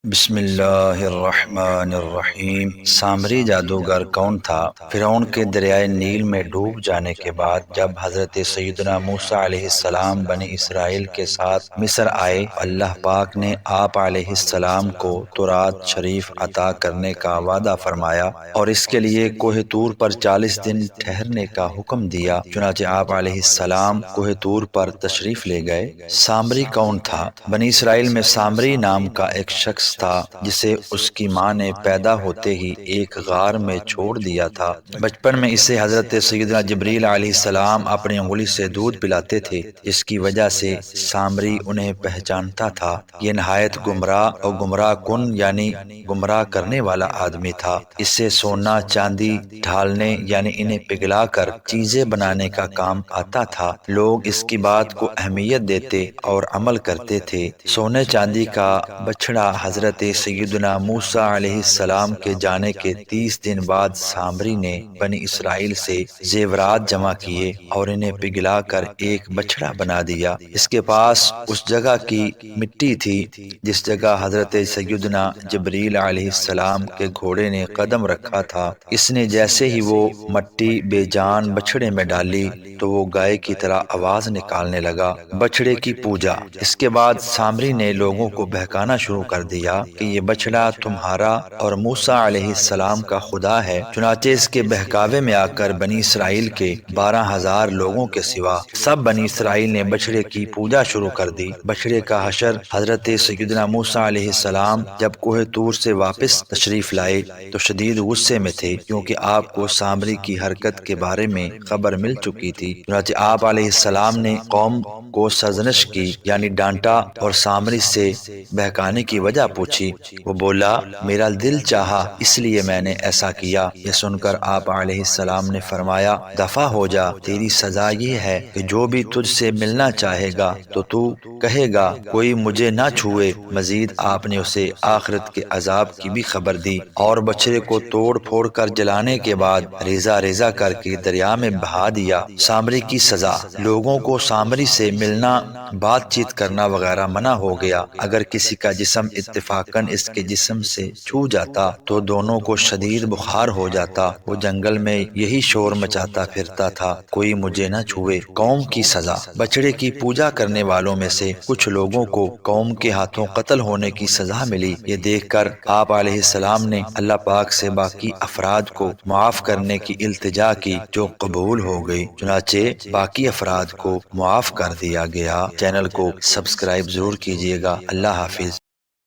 بسم اللہ الرحمن الرحیم۔ سامری جادوگر کون تھا؟ فرعون کے دریائے نیل میں ڈوب جانے کے بعد جب حضرت سیدنا موسیٰ علیہ السلام بنی اسرائیل کے ساتھ مصر آئے، اللہ پاک نے آپ علیہ السلام کو تورات شریف عطا کرنے کا وعدہ فرمایا اور اس کے لیے کوہ طور پر 40 دن ٹھہرنے کا حکم دیا۔ چنانچہ آپ علیہ السلام کوہ طور پر تشریف لے گئے۔ سامری کون تھا؟ بنی اسرائیل میں سامری نام کا ایک شخص تھا جسے اس کی ماں نے پیدا ہوتے ہی ایک غار میں چھوڑ دیا تھا۔ بچپن میں اسے حضرت سیدنا جبریل علیہ السلام اپنی انگلی سے دودھ پلاتے تھے، جس کی وجہ سے سامری انہیں پہچانتا تھا۔ یہ نہایت گمراہ اور گمراہ کن یعنی گمراہ کرنے والا آدمی تھا۔ اس سے سونا چاندی ڈھالنے یعنی انہیں پگھلا کر چیزیں بنانے کا کام آتا تھا۔ لوگ اس کی بات کو اہمیت دیتے اور عمل کرتے تھے۔ سونے چاندی کا بچھڑا حضرت سیدنا موسیٰ علیہ السلام کے جانے کے 30 دن بعد سامری نے بنی اسرائیل سے زیورات جمع کیے اور انہیں پگھلا کر ایک بچھڑا بنا دیا۔ اس کے پاس اس جگہ کی مٹی تھی جس جگہ حضرت سیدنا جبریل علیہ السلام کے گھوڑے نے قدم رکھا تھا۔ اس نے جیسے ہی وہ مٹی بے جان بچھڑے میں ڈالی تو وہ گائے کی طرح آواز نکالنے لگا۔ بچھڑے کی پوجا۔ اس کے بعد سامری نے لوگوں کو بہکانا شروع کر دیا کہ یہ بچھڑا تمہارا اور موسیٰ علیہ السلام کا خدا ہے۔ چنانچہ اس کے بہکاوے میں آ کر بنی اسرائیل کے 12,000 لوگوں کے سوا سب بنی اسرائیل نے بچھڑے کی پوجا شروع کر دی۔ بچھڑے کا حشر حضرت سیدنا موسیٰ علیہ السلام جب کوہ طور سے واپس تشریف لائے تو شدید غصے میں تھے، کیونکہ آپ کو سامری کی حرکت کے بارے میں خبر مل چکی تھی۔ چنانچہ آپ علیہ السلام نے قوم کو سرزنش کی یعنی ڈانٹا اور سامری سے بہکانے کی وجہ پوچھی۔ وہ بولا، میرا دل چاہا اس لیے میں نے ایسا کیا۔ یہ سن کر آپ علیہ السلام نے فرمایا، دفع ہو جا، تیری سزا یہ ہے کہ جو بھی تجھ سے ملنا چاہے گا تو کہے گا کوئی مجھے نہ چھوئے۔ مزید آپ نے اسے آخرت کے عذاب کی بھی خبر دی اور بچھڑے کو توڑ پھوڑ کر جلانے کے بعد ریزہ ریزہ کر کے دریا میں بہا دیا۔ سامری کی سزا۔ لوگوں کو سامری سے ملنا، بات چیت کرنا وغیرہ منع ہو گیا۔ اگر کسی کا جسم اتفاقاً اس کے جسم سے چھو جاتا تو دونوں کو شدید بخار ہو جاتا۔ وہ جنگل میں یہی شور مچاتا پھرتا تھا، کوئی مجھے نہ چھوئے۔ قوم کی سزا۔ بچڑے کی پوجا کرنے والوں میں سے کچھ لوگوں کو قوم کے ہاتھوں قتل ہونے کی سزا ملی۔ یہ دیکھ کر آپ علیہ السلام نے اللہ پاک سے باقی افراد کو معاف کرنے کی التجا کی، جو قبول ہو گئی۔ چنانچہ باقی افراد کو معاف کر دیا گیا۔ چینل کو سبسکرائب ضرور کیجیے گا۔ اللہ حافظ۔